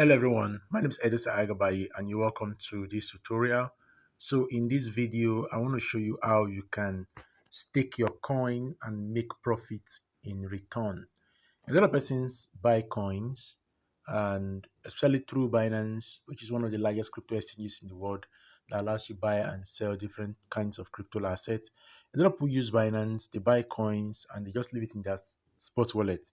Hello everyone, my name is Edisa Agabayi and you're welcome to this tutorial. So in this video, I want to show you how you can stake your coin and make profit in return. A lot of persons buy coins, and especially through Binance, which is one of the largest crypto exchanges in the world that allows you buy and sell different kinds of crypto assets. A lot of people use Binance, they buy coins and they just leave it in their spot wallet.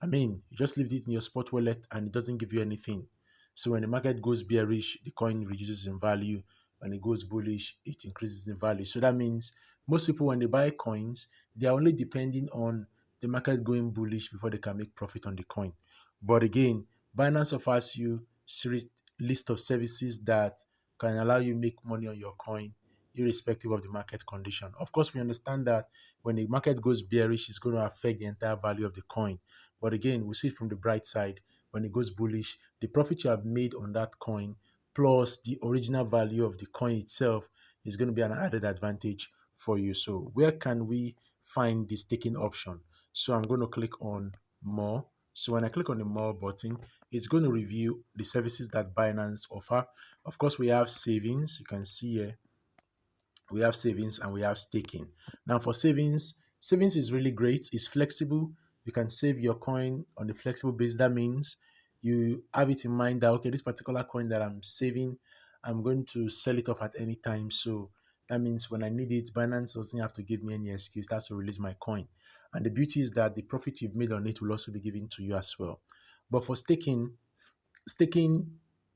You just leave it in your spot wallet and it doesn't give you anything. So when the market goes bearish, the coin reduces in value. When it goes bullish, it increases in value. So that means most people, when they buy coins, they are only depending on the market going bullish before they can make profit on the coin. But again, Binance offers you series list of services that can allow you make money on your coin irrespective of the market condition. Of course, we understand that when the market goes bearish, it's going to affect the entire value of the coin. But again, we see it from the bright side. When it goes bullish, the profit you have made on that coin plus the original value of the coin itself is going to be an added advantage for you. So where can we find this staking option? So I'm going to click on more. So when I click on the more button, it's going to review the services that Binance offer. Of course, we have savings. You can see here we have savings and we have staking. Now for savings is really great. It's flexible. You can save your coin on a flexible base. That means you have it in mind that, okay, this particular coin that I'm saving, I'm going to sell it off at any time. So that means when I need it, Binance doesn't have to give me any excuse. That's to release my coin. And the beauty is that the profit you've made on it will also be given to you as well. But for staking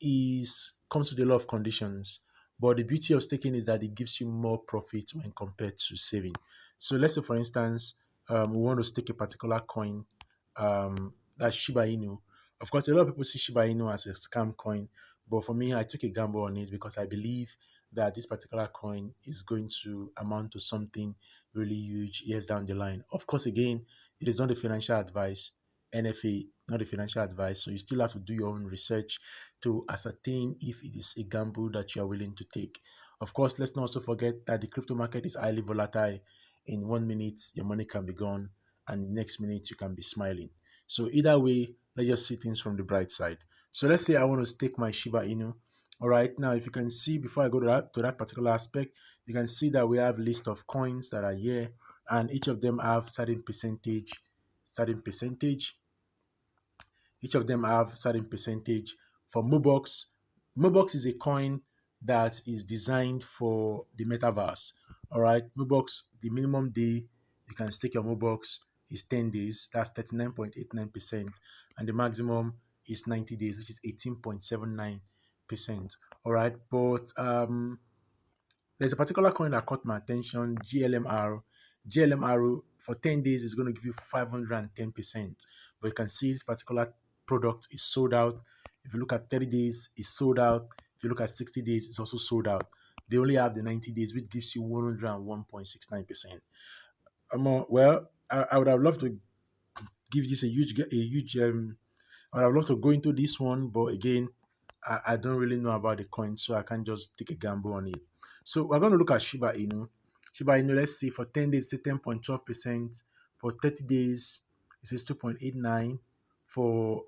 is comes with a lot of conditions. But the beauty of staking is that it gives you more profit when compared to saving. So let's say, for instance, we want to stake a particular coin, that's Shiba Inu. Of course, a lot of people see Shiba Inu as a scam coin, but for me, I took a gamble on it because I believe that this particular coin is going to amount to something really huge years down the line. Of course, again, it is not a financial advice. NFA, not a financial advice. So you still have to do your own research to ascertain if it is a gamble that you are willing to take. Of course, let's not also forget that the crypto market is highly volatile. In 1 minute, your money can be gone, and the next minute, you can be smiling. So either way, let's just see things from the bright side. So let's say I want to stake my Shiba Inu. All right, now if you can see, before I go to that particular aspect, you can see that we have a list of coins that are here, and each of them have certain percentage. Each of them have certain percentage. For Mobox is a coin that is designed for the metaverse. All right, Mobox, the minimum day you can stake your Mobox is 10 days. That's 39.89%, and the maximum is 90 days, which is 18.79%. All right, but there's a particular coin that caught my attention, GLMR. GLMR for 10 days is going to give you 510%. But you can see this particular product is sold out. If you look at 30 days, it's sold out. If you look at 60 days, it's also sold out. They only have the 90 days, which gives you 101.69%. Well, I would have loved to give this a huge I would have loved to go into this one, but again, I don't really know about the coin, so I can't just take a gamble on it. So we're going to look at Shiba Inu. Shiba Inu, let's see, for 10 days, it's 10.12%. For 30 days, it says 2.89. For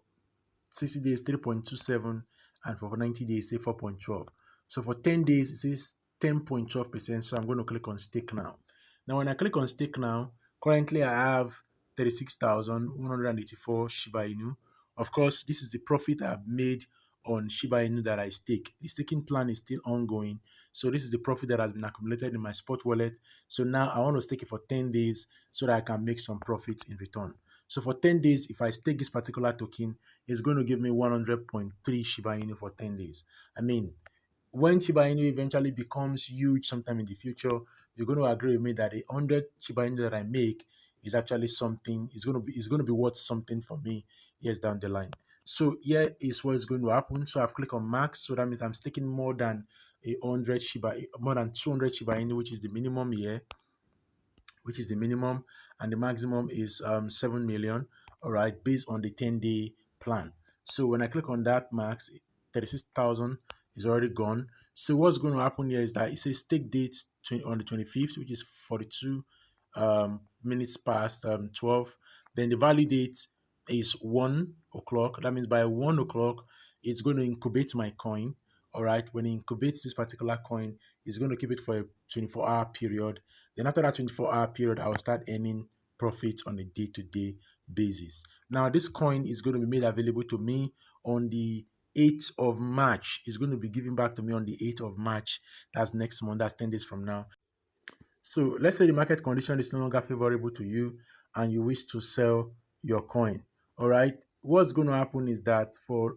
60 days, 3.27. And for 90 days, say 4.12. So for 10 days, it says 10.12%. So I'm going to click on stake now. Now, when I click on stake now, currently I have 36,184 Shiba Inu. Of course, this is the profit I've made on Shiba Inu that I stake. The staking plan is still ongoing. So this is the profit that has been accumulated in my spot wallet. So now I want to stake it for 10 days so that I can make some profits in return. So for 10 days, if I stake this particular token, it's going to give me 100.3 Shiba Inu for 10 days. When Shiba Inu eventually becomes huge sometime in the future, you're going to agree with me that 100 Shiba Inu that I make is actually something, it's going to be worth something for me years down the line. So here is what is going to happen. So I've clicked on max. So that means I'm staking more than 200 Shiba Inu, which is the minimum here, and the maximum is 7 million. All right, based on the 10-day plan. So when I click on that max, 36,000 is already gone. So what's going to happen here is that it says stake date on the 25th, which is 42 minutes past 12. Then the value date is 1 o'clock. That means by 1 o'clock, it's going to incubate my coin. All right. When it incubates this particular coin, it's going to keep it for a 24-hour period. Then after that 24-hour period, I will start earning profits on a day-to-day basis. Now, this coin is going to be made available to me on the 8th of March. It's going to be given back to me on the 8th of March. That's next month. That's 10 days from now. So let's say the market condition is no longer favorable to you and you wish to sell your coin. All right. What's going to happen is that for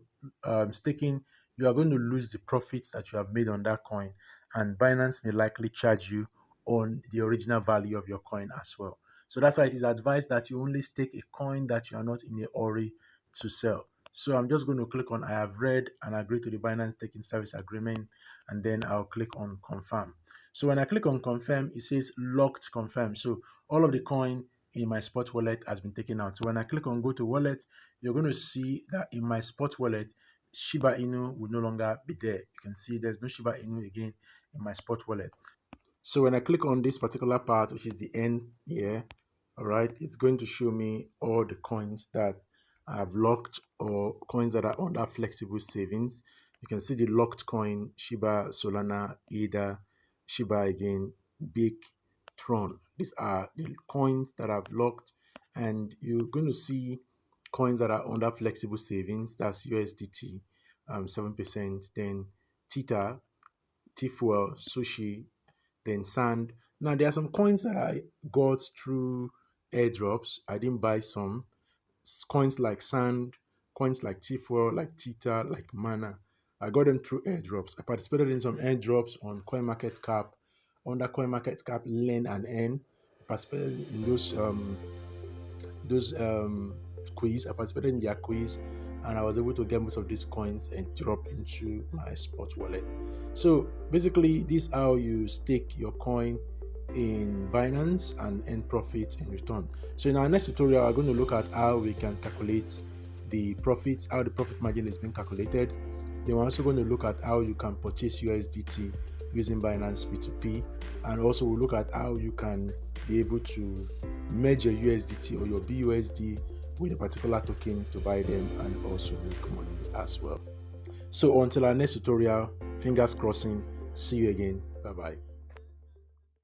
staking, you are going to lose the profits that you have made on that coin, and Binance may likely charge you on the original value of your coin as well. So that's why it is advised that you only stake a coin that you are not in a hurry to sell. So I'm just going to click on I have read and agree to the Binance staking service agreement, and then I'll click on confirm. So when I click on confirm, it says locked confirm. So all of the coin in my spot wallet has been taken out. So when I click on go to wallet, you're going to see that in my spot wallet, Shiba Inu will no longer be there. You can see there's no Shiba Inu again in my spot wallet. So when I click on this particular part, which is the end here, all right, it's going to show me all the coins that I have locked or coins that are under flexible savings. You can see the locked coin, Shiba, Solana, ADA, Shiba again, Big, Tron. These are the coins that I've locked, and you're going to see coins that are under flexible savings. That's USDT, 7%, then Theta, T-Fuel, Sushi, then Sand. Now there are some coins that I got through airdrops. I didn't buy some. Coins like Sand, coins like T-Fuel, like Theta, like Mana. I got them through airdrops. I participated in some airdrops on CoinMarketCap, under CoinMarketCap, Learn and Earn. I participated in those quiz. I participated in their quiz, and I was able to get most of these coins and drop into my spot wallet. So basically, this is how you stake your coin in Binance and earn profits in return. So in our next tutorial, we're going to look at how we can calculate the profits, how the profit margin is being calculated. Then we're also going to look at how you can purchase USDT using Binance P2P, and also we'll look at how you can be able to merge your USDT or your BUSD with a particular token to buy them and also make money as well. So until our next tutorial, fingers crossing, see you again. Bye bye.